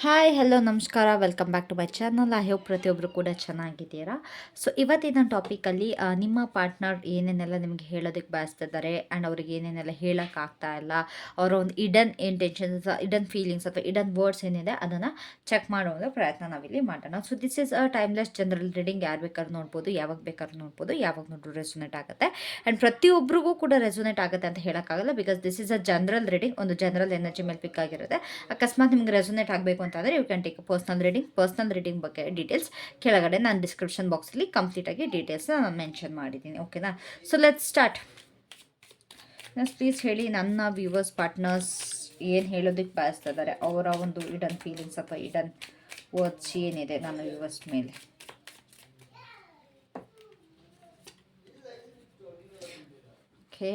Hi hello ನಮಸ್ಕಾರ welcome back to my channel. I hope ಪ್ರತಿಯೊಬ್ಬರು ಕೂಡ ಚೆನ್ನಾಗಿದ್ದೀರಾ. ಸೊ ಇವತ್ತಿನ ಟಾಪಿಕಲ್ಲಿ ನಿಮ್ಮ ಪಾರ್ಟ್ನರ್ ಏನೇನೆಲ್ಲ ನಿಮಗೆ ಹೇಳೋದಕ್ಕೆ ಬಯಸ್ತಿದ್ದಾರೆ ಆ್ಯಂಡ್ ಅವ್ರಿಗೆ ಏನೇನೆಲ್ಲ ಹೇಳೋಕ್ಕಾಗ್ತಾ ಇಲ್ಲ, ಅವರ ಒಂದು ಇಡನ್ ಇಂಟೆನ್ಷನ್ಸ್, ಇಡನ್ ಫೀಲಿಂಗ್ಸ್ ಅಥವಾ ಇಡನ್ ವರ್ಡ್ಸ್ ಏನಿದೆ ಅದನ್ನು ಚೆಕ್ ಮಾಡೋ ಒಂದು ಪ್ರಯತ್ನ ನಾವಿಲ್ಲಿ ಮಾಡೋಣ. So this is a timeless general reading. ಯಾರು ಬೇಕಾದ್ರೂ ನೋಡ್ಬೋದು, ಯಾವಾಗ ಬೇಕಾದ್ರೂ ನೋಡ್ಬೋದು, ಯಾವಾಗ ನೋಡ್ರೂ ರೆಸೊನೇಟ್ ಆಗುತ್ತೆ ಆ್ಯಂಡ್ ಪ್ರತಿಯೊಬ್ಬರಿಗೂ ಕೂಡ ರೆಸೊನೇಟ್ ಆಗುತ್ತೆ ಅಂತ ಹೇಳೋಕ್ಕಾಗಲ್ಲ. Because this is a general reading, ಒಂದು ಜನರಲ್ ಎನರ್ಜಿ ಮೇಲೆ ಪಿಕ್ ಆಗಿರುತ್ತೆ. ಅಕಸ್ಮಾತ್ ನಿಮ್ಗೆ ರೆಸೊನೇಟ್ ಆಗಬೇಕು ಅಂತಂದರೆ you can take personal reading ಬಗ್ಗೆ ಡೀಟೇಲ್ಸ್ ಕೆಳಗಡೆ ನಾನು ಡಿಸ್ಕ್ರಿಪ್ಷನ್ ಬಾಕ್ಸಲ್ಲಿ ಕಂಪ್ಲೀಟಾಗಿ ಡೀಟೇಲ್ಸ್ನ ನಾನು ಮೆನ್ಷನ್ ಮಾಡಿದ್ದೀನಿ. ಓಕೆನಾ? So let's start. ಪ್ಲೀಸ್ ಹೇಳಿ, ನನ್ನ ವ್ಯೂವರ್ಸ್ ಪಾರ್ಟ್ನರ್ಸ್ ಏನು ಹೇಳೋದಕ್ಕೆ ಬಯಸ್ತಾ ಇದ್ದಾರೆ, ಅವರ ಒಂದು ಇಡನ್ ಫೀಲಿಂಗ್ಸ್ ಅಥವಾ ಇಡನ್ ವರ್ಡ್ಸ್ ಏನಿದೆ ನನ್ನ ವ್ಯೂವರ್ಸ್ ಮೇಲೆ. Okay,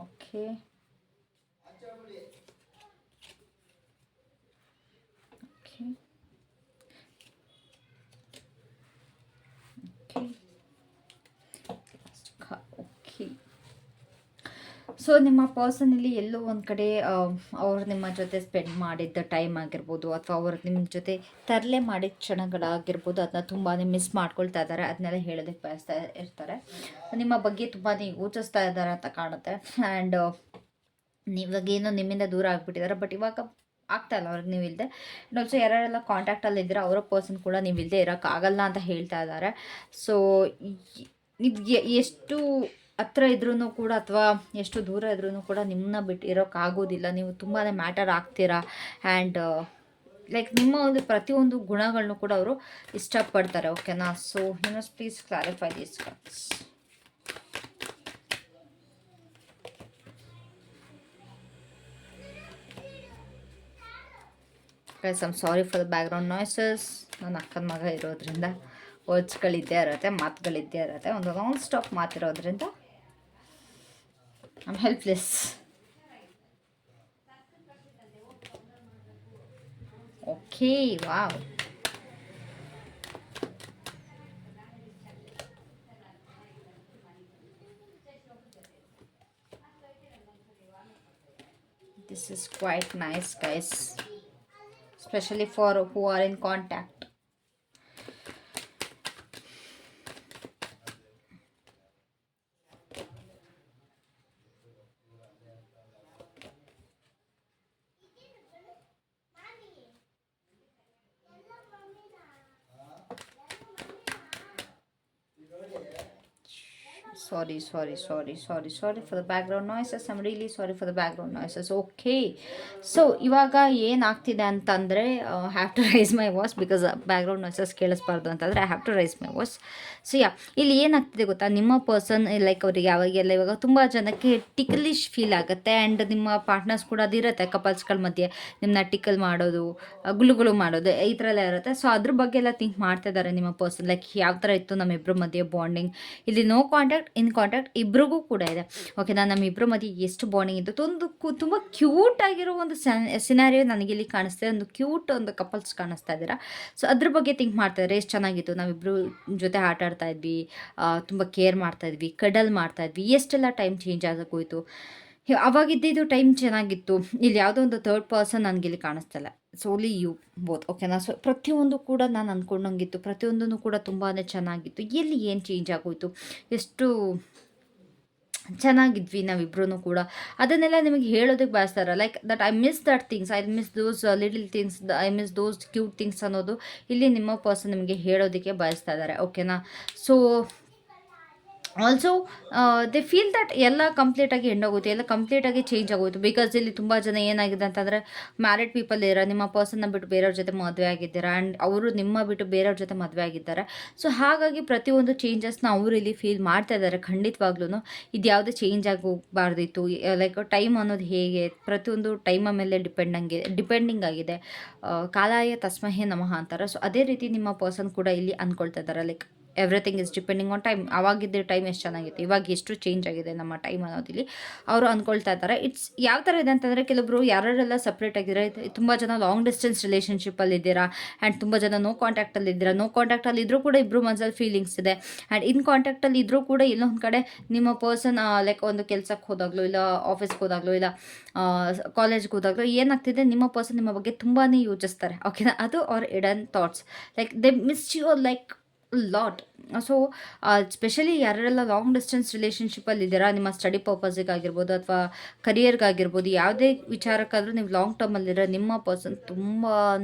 okay, okay, okay. So ನಿಮ್ಮ ಪರ್ಸನಲ್ಲಿ ಎಲ್ಲೋ ಒಂದು ಕಡೆ ಅವ್ರು ನಿಮ್ಮ ಜೊತೆ ಸ್ಪೆಂಡ್ ಮಾಡಿದ್ದ ಟೈಮ್ ಆಗಿರ್ಬೋದು, ಅಥವಾ ಅವ್ರು ನಿಮ್ಮ ಜೊತೆ ತರಲೆ ಮಾಡಿದ ಕ್ಷಣಗಳಾಗಿರ್ಬೋದು, ಅದನ್ನ ತುಂಬಾ ಮಿಸ್ ಮಾಡ್ಕೊಳ್ತಾ ಇದ್ದಾರೆ. ಅದನ್ನೆಲ್ಲ ಹೇಳೋದಕ್ಕೆ ಬಯಸ್ತಾ ಇರ್ತಾರೆ. ನಿಮ್ಮ ಬಗ್ಗೆ ತುಂಬಾ ಯೋಚಿಸ್ತಾ ಇದ್ದಾರೆ ಅಂತ ಕಾಣುತ್ತೆ. ಆ್ಯಂಡ್ ಇವಾಗೇನೋ ನಿಮ್ಮಿಂದ ದೂರ ಆಗಿಬಿಟ್ಟಿದ್ದಾರೆ, ಬಟ್ ಇವಾಗ ಆಗ್ತಾ ಇಲ್ಲ ಅವ್ರಿಗೆ ನೀವು ಇಲ್ಲದೆ. ಆ್ಯಂಡ್ ಆಲ್ಸೋ ಯಾರ್ಯಾರೆಲ್ಲ ಕಾಂಟ್ಯಾಕ್ಟಲ್ಲಿ ಇದ್ದೀರಾ ಅವರ ಪರ್ಸನ್ ಕೂಡ ನೀವು ಇಲ್ಲದೆ ಇರೋಕ್ಕಾಗಲ್ಲ ಅಂತ ಹೇಳ್ತಾ ಇದ್ದಾರೆ. ಸೊ ಇದು ಎಷ್ಟು ಹತ್ರ ಇದ್ರೂ ಕೂಡ ಅಥವಾ ಎಷ್ಟು ದೂರ ಇದ್ರೂ ಕೂಡ ನಿಮ್ಮನ್ನ ಬಿಟ್ಟು ಇರೋಕ್ಕಾಗೋದಿಲ್ಲ. ನೀವು ತುಂಬಾ ಮ್ಯಾಟರ್ ಆಗ್ತೀರಾ. ಆ್ಯಂಡ್ ಲೈಕ್ ನಿಮ್ಮ ಒಂದು ಪ್ರತಿಯೊಂದು ಗುಣಗಳನ್ನು ಕೂಡ ಅವರು ಇಷ್ಟಪಡ್ತಾರೆ. ಓಕೆನಾ? So please clarify this cards. Guys I'm sorry for the background noises. ನನ್ನ ಅಕ್ಕನ ಮಗ ಇರೋದ್ರಿಂದ ವರ್ಡ್ಸ್ಗಳಿದ್ದೇ ಇರುತ್ತೆ, ಮಾತುಗಳಿದ್ದೇ ಇರುತ್ತೆ. ಒಂದು ನಾನ್ ಸ್ಟಾಪ್ ಮಾತಿರೋದ್ರಿಂದ I'm helpless. Okay, wow. This is quite nice, guys, especially for who are in contact. Sorry for the background noises. I'm really sorry for the background noises. Okay, so ಇವಾಗ ಏನಾಗ್ತಿದೆ ಅಂತಂದರೆ have to raise my voice because background noises ಕೇಳಿಸ್ಬಾರ್ದು ಅಂತಂದರೆ I have to raise my voice. So ಇಲ್ಲಿ ಏನಾಗ್ತಿದೆ ಗೊತ್ತಾ, ನಿಮ್ಮ person like ಅವ್ರಿಗೆ ಯಾವಾಗೆಲ್ಲ ಇವಾಗ ತುಂಬ ಜನಕ್ಕೆ ಟಿಕಲಿಶ್ ಫೀಲ್ ಆಗುತ್ತೆ. ಆ್ಯಂಡ್ ನಿಮ್ಮ ಪಾರ್ಟ್ನರ್ಸ್ ಕೂಡ ಅದಿರುತ್ತೆ, ಕಪಲ್ಸ್ಗಳ ಮಧ್ಯೆ ನಿಮ್ಮನ್ನ ಟಿಕಲ್ ಮಾಡೋದು, ಗುಳುಗುಳು ಮಾಡೋದು, ಈ ಥರ ಎಲ್ಲ ಇರುತ್ತೆ. ಸೊ ಅದ್ರ ಬಗ್ಗೆ ಎಲ್ಲ ಥಿಂಕ್ ಮಾಡ್ತಾ ಇದ್ದಾರೆ ನಿಮ್ಮ ಪರ್ಸನ್. ಲೈಕ್ ಯಾವ ಥರ ಇತ್ತು ನಮ್ಮಿಬ್ಬರ ಮಧ್ಯೆ ಬಾಂಡಿಂಗ್. ಇಲ್ಲಿ ನೋ ಕಾಂಟ್ಯಾಕ್ಟ್, ಇನ್ ಕಾಂಟ್ಯಾಕ್ಟ್ ಇಬ್ರಿಗೂ ಕೂಡ ಇದೆ. ಓಕೆನಾ? ನಮ್ಮಿಬ್ಬರ ಮಧ್ಯೆ ಎಷ್ಟು ಬಾಂಡಿಂಗ್ ಇತ್ತು. ಒಂದು ತುಂಬ ಕ್ಯೂಟ್ ಆಗಿರೋ ಒಂದು ಸಿನಾರಿಯೋ ನನಗಿಲ್ಲಿ ಕಾಣಿಸ್ತಾ ಇದೆ. ಒಂದು ಕ್ಯೂಟ್ ಒಂದು ಕಪಲ್ಸ್ ಕಾಣಿಸ್ತಾ ಇದ್ದೀರಾ. ಸೊ ಅದ್ರ ಬಗ್ಗೆ ಥಿಂಕ್ ಮಾಡ್ತಾ ಇದ್ದಾರೆ. ಎಷ್ಟು ಚೆನ್ನಾಗಿತ್ತು ನಾವಿಬ್ಬರು ಜೊತೆ ಆಟ ಆಡ್ತಾ ಇದ್ವಿ, ತುಂಬ ಕೇರ್ ಮಾಡ್ತಾ ಇದ್ವಿ, ಕಡಲ್ ಮಾಡ್ತಾ ಇದ್ವಿ, ಎಷ್ಟೆಲ್ಲ ಟೈಮ್ ಚೇಂಜ್ ಆಗೋಗೋಯ್ತು. ಅವಾಗಿದ್ದಿದ್ದು ಟೈಮ್ ಚೆನ್ನಾಗಿತ್ತು. ಇಲ್ಲಿ ಯಾವುದೋ ಒಂದು ಥರ್ಡ್ ಪರ್ಸನ್ ನನಗಿಲ್ಲಿ ಕಾಣಿಸ್ತಿಲ್ಲ. So only you both. ಓಕೆನಾ? ಸೊ ಪ್ರತಿಯೊಂದು ಕೂಡ ನಾನು ಅಂದ್ಕೊಂಡಂಗಿತ್ತು, ಪ್ರತಿಯೊಂದೂ ಕೂಡ ತುಂಬಾ ಚೆನ್ನಾಗಿತ್ತು. ಎಲ್ಲಿ ಏನು ಚೇಂಜ್ ಆಗೋಯ್ತು, ಎಷ್ಟು ಚೆನ್ನಾಗಿದ್ವಿ ನಾವಿಬ್ರೂ ಕೂಡ, ಅದನ್ನೆಲ್ಲ ನಿಮಗೆ ಹೇಳೋದಕ್ಕೆ ಬಯಸ್ತಾರೆ. Like that I miss that things, I miss those little things, I miss those cute things ಅನ್ನೋದು ಇಲ್ಲಿ ನಿಮ್ಮ ಪರ್ಸನ್ ನಿಮಗೆ ಹೇಳೋದಕ್ಕೆ ಬಯಸ್ತಾ ಇದ್ದಾರೆ. ಓಕೆನಾ? So also they feel that ಎಲ್ಲ ಕಂಪ್ಲೀಟಾಗಿ ಎಂಡೋಗುತ್ತೆ, ಎಲ್ಲ ಕಂಪ್ಲೀಟಾಗಿ ಚೇಂಜ್ ಆಗೋಯ್ತು. ಬಿಕಾಸ್ ಇಲ್ಲಿ ತುಂಬ ಜನ ಏನಾಗಿದೆ ಅಂತಂದರೆ ಮ್ಯಾರಿಡ್ ಪೀಪಲ್ ಇರೋ ನಿಮ್ಮ ಪರ್ಸನ್ನ ಬಿಟ್ಟು ಬೇರೆಯವ್ರ ಜೊತೆ ಮದುವೆ ಆಗಿದ್ದೀರಾ. ಆ್ಯಂಡ್ ಅವರು ನಿಮ್ಮ ಬಿಟ್ಟು ಬೇರೆಯವ್ರ ಜೊತೆ ಮದುವೆ ಆಗಿದ್ದಾರೆ. ಸೊ ಹಾಗಾಗಿ ಪ್ರತಿಯೊಂದು ಚೇಂಜಸ್ನ ಅವರು ಇಲ್ಲಿ ಫೀಲ್ ಮಾಡ್ತಾ ಇದ್ದಾರೆ. ಖಂಡಿತವಾಗ್ಲೂ ಇದು ಯಾವುದೇ ಚೇಂಜ್ ಆಗೋಗಬಾರ್ದಿತ್ತು. ಲೈಕ್ ಟೈಮ್ ಅನ್ನೋದು ಹೇಗೆ ಪ್ರತಿಯೊಂದು ಟೈಮ ಮೇಲೆ ಡಿಪೆಂಡಿಂಗ್ ಆಗಿದೆ. ಕಾಲಾಯ ತಸ್ಮಹೇ ನಮಃ ಅಂತಾರೆ. ಸೊ ಅದೇ ರೀತಿ ನಿಮ್ಮ ಪರ್ಸನ್ ಕೂಡ ಇಲ್ಲಿ ಅಂದ್ಕೊಳ್ತಾ ಇದ್ದಾರೆ. Like everything is depending on time. ಆವಾಗಿದ್ದ ಟೈಮ್ ಎಷ್ಟು ಚೆನ್ನಾಗಿತ್ತು, ಇವಾಗ ಎಷ್ಟು ಚೇಂಜ್ ಆಗಿದೆ ನಮ್ಮ ಟೈಮ್ ಅನ್ನೋದಿಲ್ಲಿ ಅವರು ಅಂದ್ಕೊಳ್ತಾ ಇದ್ದಾರೆ. ಇಟ್ಸ್ ಯಾವ ಥರ ಇದೆ ಅಂತಂದರೆ, ಕೆಲವೊಬ್ರು ಯಾರೆಲ್ಲ ಸಪ್ರೇಟ್ ಆಗಿದ್ದಾರೆ, ತುಂಬ ಜನ ಲಾಂಗ್ ಡಿಸ್ಟೆನ್ಸ್ ರಿಲೇಷನ್ಶಿಪ್ಪಲ್ಲಿ ಇದ್ದೀರಾ, ಆ್ಯಂಡ್ ತುಂಬ ಜನ ನೋ ಕಾಂಟ್ಯಾಕ್ಟಲ್ಲಿ ಇದ್ದೀರಾ. ನೋ ಕಾಂಟ್ಯಾಕ್ಟಲ್ಲಿ ಇದ್ರೂ ಕೂಡ ಇಬ್ಬರು ಮನಸ್ಸಲ್ಲಿ ಫೀಲಿಂಗ್ಸ್ ಇದೆ, ಆ್ಯಂಡ್ ಇನ್ ಕಾಂಟ್ಯಾಕ್ಟಲ್ಲಿ ಇದ್ರೂ ಕೂಡ ಎಲ್ಲೊಂದು ಕಡೆ ನಿಮ್ಮ ಪರ್ಸನ್ ಲೈಕ್ ಒಂದು ಕೆಲಸಕ್ಕೆ ಹೋದಾಗಲೂ, ಇಲ್ಲ ಆಫೀಸ್ಗೆ ಹೋದಾಗಲೂ, ಇಲ್ಲ ಕಾಲೇಜ್ಗೆ ಹೋದಾಗಲೂ ಏನಾಗ್ತಿದೆ, ನಿಮ್ಮ ಪರ್ಸನ್ ನಿಮ್ಮ ಬಗ್ಗೆ ತುಂಬಾ ಯೋಚಿಸ್ತಾರೆ. ಓಕೆನಾ, ಅದು ಅವ್ರ hidden thoughts, like they miss you like lot. So specially ಯಾರೆಲ್ಲ ಲಾಂಗ್ ಡಿಸ್ಟೆನ್ಸ್ ರಿಲೇಷನ್ಶಿಪ್ಪಲ್ಲಿ ಇದ್ದೀರಾ, ನಿಮ್ಮ ಸ್ಟಡಿ ಪರ್ಪಸ್ಗಾಗಿರ್ಬೋದು ಅಥವಾ ಕರಿಯರ್ಗಾಗಿರ್ಬೋದು, ಯಾವುದೇ ವಿಚಾರಕ್ಕಾದರೂ ನೀವು ಲಾಂಗ್ ಟರ್ಮಲ್ಲಿರೋ ನಿಮ್ಮ ಪರ್ಸನ್ ತುಂಬಾ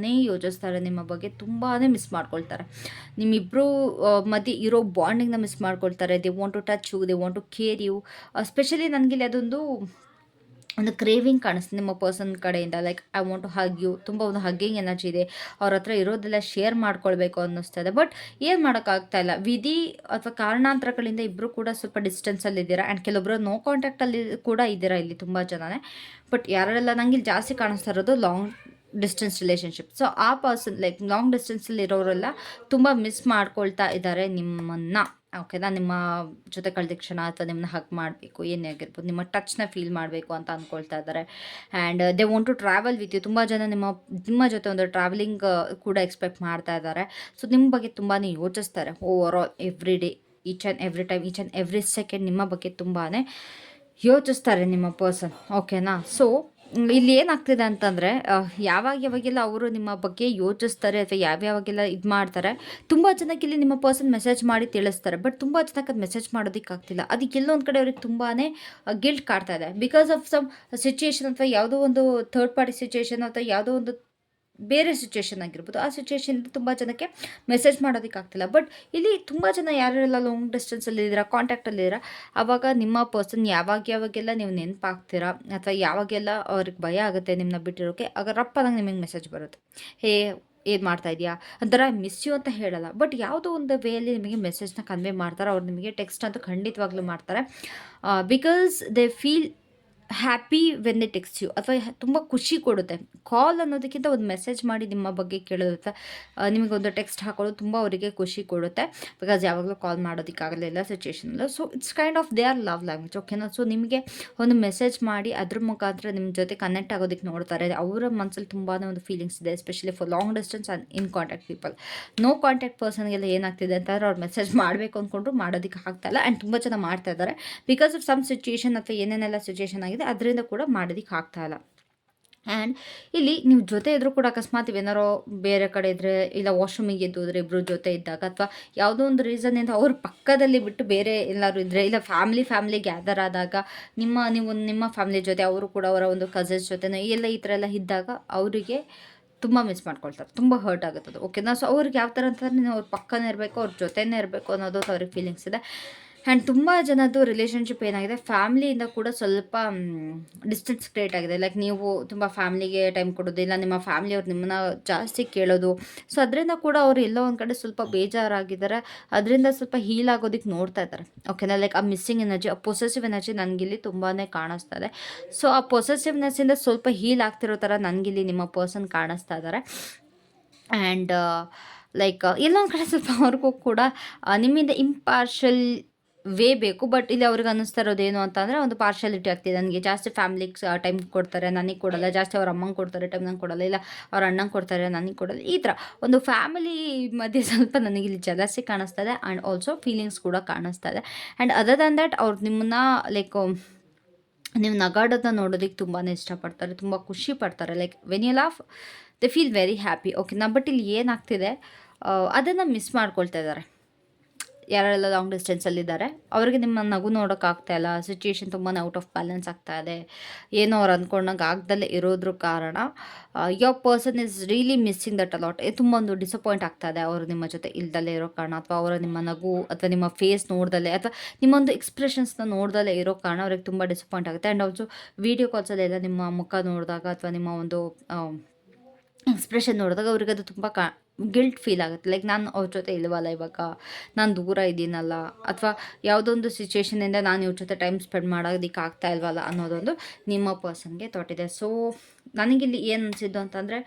ಯೋಚಿಸ್ತಾರೆ, ನಿಮ್ಮ ಬಗ್ಗೆ ತುಂಬಾ ಮಿಸ್ ಮಾಡ್ಕೊಳ್ತಾರೆ. ನಿಮ್ಮಿಬ್ಬರು ಮಧ್ಯೆ ಇರೋ ಬಾಂಡಿಂಗ್ನ ಮಿಸ್ ಮಾಡ್ಕೊಳ್ತಾರೆ. They want to touch you, they want to care you. Specially ನನಗಿಲ್ಲಿ ಅದೊಂದು ಕ್ರೇವಿಂಗ್ ಕಾಣಿಸ್ತು ನಿಮ್ಮ ಪರ್ಸನ್ ಕಡೆಯಿಂದ. Like I want to hug you, ತುಂಬ ಒಂದು ಹಗ್ಗಿಂಗ್ ಎನರ್ಜಿ ಇದೆ. ಅವ್ರ ಹತ್ರ ಇರೋದೆಲ್ಲ ಶೇರ್ ಮಾಡ್ಕೊಳ್ಬೇಕು ಅನ್ನಿಸ್ತದೆ. ಬಟ್ ಏನು ಮಾಡೋಕ್ಕಾಗ್ತಾ ಇಲ್ಲ, ವಿಧಿ ಅಥವಾ ಕಾರಣಾಂತರಗಳಿಂದ ಇಬ್ಬರು ಕೂಡ ಸ್ವಲ್ಪ ಡಿಸ್ಟೆನ್ಸಲ್ಲಿ ಇದ್ದೀರಾ. ಆ್ಯಂಡ್ ಕೆಲವೊಬ್ಬರು ನೋ ಕಾಂಟ್ಯಾಕ್ಟಲ್ಲಿ ಕೂಡ ಇದ್ದೀರಾ ಇಲ್ಲಿ ತುಂಬ ಜನನೇ. ಬಟ್ ಯಾರೆಲ್ಲ ನಂಗೆ ಇಲ್ಲಿ ಜಾಸ್ತಿ ಕಾಣಿಸ್ತಾ ಇರೋದು ಲಾಂಗ್ ಡಿಸ್ಟೆನ್ಸ್ ರಿಲೇಷನ್ಶಿಪ್. ಸೊ ಆ ಪರ್ಸನ್ ಲೈಕ್ ಲಾಂಗ್ ಡಿಸ್ಟೆನ್ಸಲ್ಲಿ ಇರೋರೆಲ್ಲ ತುಂಬ ಮಿಸ್ ಮಾಡ್ಕೊಳ್ತಾ ಇದ್ದಾರೆ ನಿಮ್ಮನ್ನು. ಓಕೆನಾ, ನಿಮ್ಮ ಜೊತೆ ಕಳೆದ ಕ್ಷಣ ಅಥವಾ ನಿಮ್ಮನ್ನ ಹಗ್ ಮಾಡಬೇಕು, ಏನೇ ಆಗಿರ್ಬೋದು, ನಿಮ್ಮ ಟಚ್ನ ಫೀಲ್ ಮಾಡಬೇಕು ಅಂತ ಅಂದ್ಕೊಳ್ತಾ ಇದ್ದಾರೆ. And they want to travel with you. ತುಂಬ ಜನ ನಿಮ್ಮ ಜೊತೆ ಒಂದು ಟ್ರಾವೆಲಿಂಗ್ ಕೂಡ ಎಕ್ಸ್ಪೆಕ್ಟ್ ಮಾಡ್ತಾ ಇದ್ದಾರೆ. ಸೊ ನಿಮ್ಮ ಬಗ್ಗೆ ತುಂಬಾ ಯೋಚಿಸ್ತಾರೆ over all every day, each and every time, each and every second ನಿಮ್ಮ ಬಗ್ಗೆ ತುಂಬಾ ಯೋಚಿಸ್ತಾರೆ ನಿಮ್ಮ ಪರ್ಸನ್. ಓಕೆನಾ, ಸೊ ಇಲ್ಲಿ ಏನಾಗ್ತಿದೆ ಅಂತಂದರೆ, ಯಾವಾಗೆಲ್ಲ ಅವರು ನಿಮ್ಮ ಬಗ್ಗೆ ಯೋಚಿಸ್ತಾರೆ ಅಥವಾ ಯಾವ್ಯಾವಾಗೆಲ್ಲ ಇದು ಮಾಡ್ತಾರೆ, ತುಂಬ ಜನಕ್ಕೆ ಇಲ್ಲಿ ನಿಮ್ಮ ಪರ್ಸನ್ ಮೆಸೇಜ್ ಮಾಡಿ ತಿಳಿಸ್ತಾರೆ. ಬಟ್ ತುಂಬ ಜನಕ್ಕೆ ಅದು ಮೆಸೇಜ್ ಮಾಡೋದಕ್ಕಾಗ್ತಿಲ್ಲ. ಅದಕ್ಕೆ ಎಲ್ಲೊಂದು ಕಡೆ ಅವ್ರಿಗೆ ತುಂಬಾ ಗಿಲ್ಟ್ ಕಾಡ್ತಾ ಇದೆ, ಬಿಕಾಸ್ ಆಫ್ ಸಮ್ ಸಿಚುಯೇಷನ್ ಅಥವಾ ಯಾವುದೋ ಒಂದು ಥರ್ಡ್ ಪಾರ್ಟಿ ಸಿಚುಯೇಷನ್ ಅಥವಾ ಯಾವುದೋ ಒಂದು ಬೇರೆ ಸಿಚುಯೇಷನ್ ಆಗಿರ್ಬೋದು. ಆ ಸಿಚುಯೇಷನ್ ತುಂಬ ಜನಕ್ಕೆ ಮೆಸೇಜ್ ಮಾಡೋದಕ್ಕಾಗ್ತಿಲ್ಲ. ಬಟ್ ಇಲ್ಲಿ ತುಂಬ ಜನ ಯಾರೆಲ್ಲ ಲಾಂಗ್ ಡಿಸ್ಟೆನ್ಸಲ್ಲಿ ಇದ್ದೀರಾ, ಕಾಂಟ್ಯಾಕ್ಟಲ್ಲಿದ್ದೀರಾ, ಆವಾಗ ನಿಮ್ಮ ಪರ್ಸನ್ ಯಾವಾಗೆಲ್ಲ ನೀವು ನೆನಪಾಗ್ತೀರಾ ಅಥವಾ ಯಾವಾಗೆಲ್ಲ ಅವ್ರಿಗೆ ಭಯ ಆಗುತ್ತೆ ನಿಮ್ಮನ್ನ ಬಿಟ್ಟಿರೋಕ್ಕೆ, ಆಗ ರಪ್ಪದಂಗೆ ನಿಮಗೆ ಮೆಸೇಜ್ ಬರುತ್ತೆ. ಹೇ, ಏನು ಮಾಡ್ತಾ ಇದೆಯಾ ಒಂಥರ ಮಿಸ್ ಯು ಅಂತ ಹೇಳಲ್ಲ, ಬಟ್ ಯಾವುದೋ ಒಂದು ವೇಯಲ್ಲಿ ನಿಮಗೆ ಮೆಸೇಜ್ನ ಕನ್ವೆ ಮಾಡ್ತಾರೆ. ಅವ್ರು ನಿಮಗೆ ಟೆಕ್ಸ್ಟ್ ಅಂತೂ ಖಂಡಿತವಾಗ್ಲೂ ಮಾಡ್ತಾರೆ. Because they feel happy when they text you, ಅಥವಾ ತುಂಬ ಖುಷಿ ಕೊಡುತ್ತೆ. ಕಾಲ್ ಅನ್ನೋದಕ್ಕಿಂತ ಒಂದು ಮೆಸೇಜ್ ಮಾಡಿ ನಿಮ್ಮ ಬಗ್ಗೆ ಕೇಳೋದು, ನಿಮಗೊಂದು ಟೆಕ್ಸ್ಟ್ ಹಾಕೋದು ತುಂಬ ಅವರಿಗೆ ಖುಷಿ ಕೊಡುತ್ತೆ. ಬಿಕಾಸ್ ಯಾವಾಗಲೂ ಕಾಲ್ ಮಾಡೋದಕ್ಕಾಗಲಿಲ್ಲ ಸಿಚುಯೇಷನಲ್ಲೂ. So it's kind of they are love language. ಓಕೆನಾ, ಸೊ ನಿಮಗೆ ಒಂದು ಮೆಸೇಜ್ ಮಾಡಿ ಅದ್ರ ಮುಖಾಂತರ ನಿಮ್ಮ ಜೊತೆ ಕನೆಕ್ಟ್ ಆಗೋದಕ್ಕೆ ನೋಡ್ತಾರೆ. ಅವರ ಮನಸ್ಸಲ್ಲಿ ತುಂಬಾ ಒಂದು ಫೀಲಿಂಗ್ಸ್ ಇದೆ, especially for long distance and in contact people. No contact ಪರ್ಸನ್ಗೆಲ್ಲ ಏನಾಗ್ತಿದೆ ಅಂತಂದರೆ, ಅವ್ರು ಮೆಸೇಜ್ ಮಾಡಬೇಕು ಅಂದ್ಕೊಂಡ್ರು ಮಾಡೋದಕ್ಕೆ ಆಗ್ತಾಯಿಲ್ಲ. ಆ್ಯಂಡ್ ತುಂಬ ಜನ ಮಾಡ್ತಾ ಇದ್ದಾರೆ ಬಿಕಾಸ್ ಆಫ್ ಸಮ್ ಸಿಚುಯೇಷನ್ ಅಥವಾ ಏನೇನೆಲ್ಲ ಸಿಚುಯೇಷನ್ ಆಗಿದೆ ಅದರಿಂದ ಕೂಡ ಮಾಡೋದಕ್ಕೆ ಆಗ್ತಾಯಿಲ್ಲ. ಆ್ಯಂಡ್ ಇಲ್ಲಿ ನೀವು ಜೊತೆ ಇದ್ದರೂ ಕೂಡ ಅಕಸ್ಮಾತ್ ಇವೇನಾರೋ ಬೇರೆ ಕಡೆ ಇದ್ದರೆ, ಇಲ್ಲ ವಾಶ್ರೂಮಿಗೆ ಎದ್ದು ಹೋದರೆ ಇಬ್ಬರು ಜೊತೆ ಇದ್ದಾಗ, ಅಥವಾ ಯಾವುದೋ ಒಂದು ರೀಸನ್ನಿಂದ ಅವ್ರ ಪಕ್ಕದಲ್ಲಿ ಬಿಟ್ಟು ಬೇರೆ ಎಲ್ಲರೂ ಇದ್ದರೆ, ಇಲ್ಲ ಫ್ಯಾಮಿಲಿ ಗ್ಯಾದರ್ ಆದಾಗ ನೀವು ನಿಮ್ಮ ಫ್ಯಾಮಿಲಿ ಜೊತೆ, ಅವರು ಕೂಡ ಅವರ ಒಂದು ಕಸಿನ್ಸ್ ಜೊತೆ ಎಲ್ಲ ಈ ಥರ ಎಲ್ಲ ಇದ್ದಾಗ ಅವರಿಗೆ ತುಂಬ ಮಿಸ್ ಮಾಡ್ಕೊಳ್ತಾರೆ, ತುಂಬ ಹರ್ಟ್ ಆಗುತ್ತದೆ. ಓಕೆನಾ, ಸೊ ಅವ್ರಿಗೆ ಯಾವ ಥರ ಅಂತಂದರೆ, ನೀವು ಅವ್ರ ಪಕ್ಕನೇ ಇರಬೇಕು, ಅವ್ರ ಜೊತೆನೇ ಇರಬೇಕು ಅನ್ನೋದು ಅವ್ರಿಗೆ ಫೀಲಿಂಗ್ಸ್ ಇದೆ. ಆ್ಯಂಡ್ ತುಂಬ ಜನದ್ದು ರಿಲೇಷನ್ಶಿಪ್ ಏನಾಗಿದೆ, ಫ್ಯಾಮ್ಲಿಯಿಂದ ಕೂಡ ಸ್ವಲ್ಪ ಡಿಸ್ಟೆನ್ಸ್ ಕ್ರಿಯೇಟ್ ಆಗಿದೆ. ಲೈಕ್ ನೀವು ತುಂಬ ಫ್ಯಾಮ್ಲಿಗೆ ಟೈಮ್ ಕೊಡೋದು, ಇಲ್ಲ ನಿಮ್ಮ ಫ್ಯಾಮ್ಲಿಯವ್ರು ನಿಮ್ಮನ್ನ ಜಾಸ್ತಿ ಕೇಳೋದು. ಸೊ ಅದರಿಂದ ಕೂಡ ಅವರು ಎಲ್ಲೋ ಒಂದು ಕಡೆ ಸ್ವಲ್ಪ ಬೇಜಾರಾಗಿದ್ದಾರೆ. ಅದರಿಂದ ಸ್ವಲ್ಪ ಹೀಲ್ ಆಗೋದಕ್ಕೆ ನೋಡ್ತಾ ಇದ್ದಾರೆ. ಓಕೆನಾ, ಲೈಕ್ ಆ ಮಿಸ್ಸಿಂಗ್ ಎನರ್ಜಿ, ಆ ಪೊಸೆಸಿವ್ ಎನರ್ಜಿ ನನಗಿಲ್ಲಿ ತುಂಬಾ ಕಾಣಿಸ್ತಾ ಇದೆ. ಸೊ ಆ ಪೊಸೆಸಿವ್ನೆಸ್ಸಿಂದ ಸ್ವಲ್ಪ ಹೀಲ್ ಆಗ್ತಿರೋ ಥರ ನನಗಿಲ್ಲಿ ನಿಮ್ಮ ಪರ್ಸನ್ ಕಾಣಿಸ್ತಾ ಇದ್ದಾರೆ. ಆ್ಯಂಡ್ ಲೈಕ್ ಎಲ್ಲೊಂದು ಕಡೆ ಸ್ವಲ್ಪ ಅವ್ರಿಗೂ ಕೂಡ ನಿಮ್ಮಿಂದ ಇಂಪಾರ್ಷಲ್ ವೇ ಬೇಕು. ಬಟ್ ಇಲ್ಲಿ ಅವ್ರಿಗೆ ಅನ್ನಿಸ್ತಾ ಇರೋದೇನು ಅಂತಂದರೆ, ಒಂದು ಪಾರ್ಶಾಲಿಟಿ ಆಗ್ತಿದೆ. ನನಗೆ ಜಾಸ್ತಿ ಫ್ಯಾಮ್ಲಿಗೆ ಟೈಮ್ ಕೊಡ್ತಾರೆ, ನನಗೆ ಕೊಡಲ್ಲ. ಜಾಸ್ತಿ ಅವ್ರ ಅಮ್ಮಂಗೆ ಕೊಡ್ತಾರೆ ಟೈಮ್, ನಂಗೆ ಕೊಡಲ್ಲ. ಇಲ್ಲ ಅವ್ರ ಅಣ್ಣಂಗೆ ಕೊಡ್ತಾರೆ, ನನಗೆ ಕೊಡಲ್ಲ. ಈ ಥರ ಒಂದು ಫ್ಯಾಮಿಲಿ ಮಧ್ಯೆ ಸ್ವಲ್ಪ ನನಗಿಲ್ಲಿ ಜಲಸಿ ಕಾಣಿಸ್ತಾ ಇದೆ. ಆ್ಯಂಡ್ ಆಲ್ಸೋ ಫೀಲಿಂಗ್ಸ್ ಕೂಡ ಕಾಣಿಸ್ತಾ ಇದೆ. ಆ್ಯಂಡ್ ಅದರ್ ದ್ಯಾನ್ ದ್ಯಾಟ್, ಅವ್ರು ನಿಮ್ಮನ್ನ ಲೈಕ್ ನೀವು ನಗಾಡೋದನ್ನ ನೋಡೋದಕ್ಕೆ ತುಂಬಾ ಇಷ್ಟಪಡ್ತಾರೆ, ತುಂಬ ಖುಷಿ ಪಡ್ತಾರೆ. Like when you laugh they feel very happy. ಓಕೆನಾ, ಬಟ್ ಇಲ್ಲಿ ಏನಾಗ್ತಿದೆ, ಅದನ್ನು ಮಿಸ್ ಮಾಡ್ಕೊಳ್ತಾ ಇದ್ದಾರೆ. ಯಾರೆಲ್ಲ ಲಾಂಗ್ ಡಿಸ್ಟೆನ್ಸಲ್ಲಿದ್ದಾರೆ ಅವರಿಗೆ ನಿಮ್ಮ ನಗು ನೋಡೋಕ್ಕಾಗ್ತಾ ಇಲ್ಲ. ಸಿಚುಯೇಷನ್ ತುಂಬಾ ಔಟ್ ಆಫ್ ಬ್ಯಾಲೆನ್ಸ್ ಆಗ್ತಾ ಇದೆ. ಏನೋ ಅವ್ರು ಅಂದ್ಕೊಂಡಂಗೆ ಆಗ್ದಲ್ಲೇ ಇರೋದ್ರ ಕಾರಣ your person is really missing that a lot. ತುಂಬ ಒಂದು ಡಿಸಪಾಯಿಂಟ್ ಆಗ್ತಾ ಇದೆ ಅವರು ನಿಮ್ಮ ಜೊತೆ ಇಲ್ದಲ್ಲೇ ಇರೋ ಕಾರಣ, ಅಥವಾ ಅವರ ನಿಮ್ಮ ನಗು ಅಥವಾ ನಿಮ್ಮ ಫೇಸ್ ನೋಡ್ದಲ್ಲೇ, ಅಥವಾ ನಿಮ್ಮೊಂದು ಎಕ್ಸ್ಪ್ರೆಷನ್ಸ್ನ ನೋಡ್ದಲ್ಲೇ ಇರೋ ಕಾರಣ ಅವ್ರಿಗೆ ತುಂಬ ಡಿಸಪಾಯಿಂಟ್ ಆಗುತ್ತೆ. ಆ್ಯಂಡ್ ಆಲ್ಸೋ ವೀಡಿಯೋ ಕಾಲ್ಸಲ್ಲೆಲ್ಲ ನಿಮ್ಮ ಮುಖ ನೋಡಿದಾಗ ಅಥವಾ ನಿಮ್ಮ ಒಂದು ಎಕ್ಸ್ಪ್ರೆಷನ್ ನೋಡಿದಾಗ ಅವ್ರಿಗೆ ಅದು ತುಂಬ ಗಿಲ್ಟ್ ಫೀಲ್ ಆಗುತ್ತೆ. ಲೈಕ್ ನಾನು ಅವ್ರ ಜೊತೆ ಇಲ್ವಲ್ಲ ಇವಾಗ, ನಾನು ದೂರ ಇದ್ದೀನಲ್ಲ, ಅಥವಾ ಯಾವುದೊಂದು ಸಿಚುವೇಷನಿಂದ ನಾನು ಇವ್ರ ಜೊತೆ ಟೈಮ್ ಸ್ಪೆಂಡ್ ಮಾಡೋದಕ್ಕೆ ಆಗ್ತಾ ಇಲ್ವಲ್ಲ ಅನ್ನೋದೊಂದು ನಿಮ್ಮ ಪರ್ಸನ್ಗೆ ಥಾಟ್ ಇದೆ. ಸೊ ನನಗಿಲ್ಲಿ ಏನು ಅನಿಸಿದ್ದು ಅಂತಂದರೆ,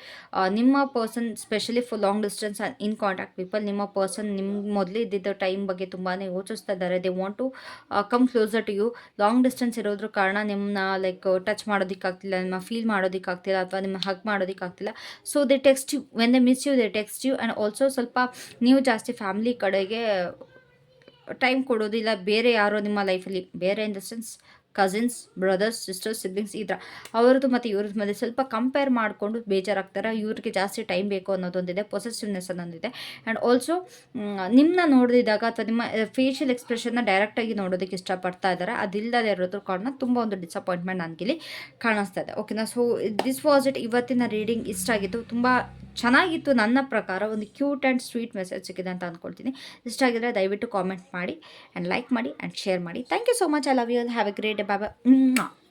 ನಿಮ್ಮ person specially for long distance in contact people, ನಿಮ್ಮ ಪರ್ಸನ್ ನಿಮ್ಮ ಮೊದಲೇ ಇದ್ದಿದ್ದ ಟೈಮ್ ಬಗ್ಗೆ ತುಂಬಾ ಯೋಚಿಸ್ತಾ ಇದ್ದಾರೆ. They want to come closer to you. Long distance ಇರೋದ್ರ ಕಾರಣ ನಿಮ್ಮನ್ನ ಲೈಕ್ ಟಚ್ ಮಾಡೋದಕ್ಕಾಗ್ತಿಲ್ಲ, ನಿಮ್ಮ ಫೀಲ್ ಮಾಡೋದಕ್ಕಾಗ್ತಿಲ್ಲ, ಅಥವಾ ನಿಮ್ಮ ಹಗ್ ಮಾಡೋದಕ್ಕಾಗ್ತಿಲ್ಲ. So they text you, when they miss you they text you. And also ಸ್ವಲ್ಪ ನೀವು ಜಾಸ್ತಿ ಫ್ಯಾಮಿಲಿ ಕಡೆಗೆ ಟೈಮ್ ಕೊಡೋದಿಲ್ಲ. ಬೇರೆ ಯಾರೋ ನಿಮ್ಮ ಲೈಫಲ್ಲಿ, ಬೇರೆ in the sense cousins, brothers, sisters, siblings, ಈ ಥರ ಅವ್ರದ್ದು ಮತ್ತು ಇವ್ರದ್ದು ಮಧ್ಯೆ ಸ್ವಲ್ಪ ಕಂಪೇರ್ ಮಾಡಿಕೊಂಡು ಬೇಜಾರಾಗ್ತಾರೆ. ಇವ್ರಿಗೆ ಜಾಸ್ತಿ ಟೈಮ್ ಬೇಕು ಅನ್ನೋದೊಂದಿದೆ, ಪೊಸೆಸಿವ್ನೆಸ್ ಅನ್ನೊಂದಿದೆ. ಆ್ಯಂಡ್ ಆಲ್ಸೋ ನಿಮ್ಮನ್ನ ನೋಡಿದಾಗ ಅಥವಾ ನಿಮ್ಮ ಫೇಶಿಯಲ್ ಎಕ್ಸ್ಪ್ರೆಷನ್ನ ಡೈರೆಕ್ಟಾಗಿ ನೋಡೋದಕ್ಕೆ ಇಷ್ಟಪಡ್ತಾ ಇದ್ದಾರೆ. ಅದಿಲ್ಲದೆ ಇರೋದ್ರ ಕಾರಣ ತುಂಬ ಒಂದು ಡಿಸಪಾಯಿಂಟ್ಮೆಂಟ್ ನನಗಿಲ್ಲಿ ಕಾಣಿಸ್ತಾ ಇದೆ. ಓಕೆನಾ? So this was it. ಇವತ್ತಿನ ರೀಡಿಂಗ್ ಇಷ್ಟ ಆಗಿತ್ತು, ತುಂಬ ಚೆನ್ನಾಗಿತ್ತು ನನ್ನ ಪ್ರಕಾರ. ಒಂದು ಕ್ಯೂಟ್ ಆ್ಯಂಡ್ ಸ್ವೀಟ್ ಮೆಸೇಜ್ ಸಿಕ್ಕಿದೆ ಅಂತ ಅಂದ್ಕೊಳ್ತೀನಿ. ಇಷ್ಟ ಆಗಿದ್ರೆ ದಯವಿಟ್ಟು ಕಾಮೆಂಟ್ ಮಾಡಿ ಆ್ಯಂಡ್ ಲೈಕ್ ಮಾಡಿ ಆ್ಯಂಡ್ ಶೇರ್ ಮಾಡಿ. Thank you so much. I love you. Have a great day. Bye bye.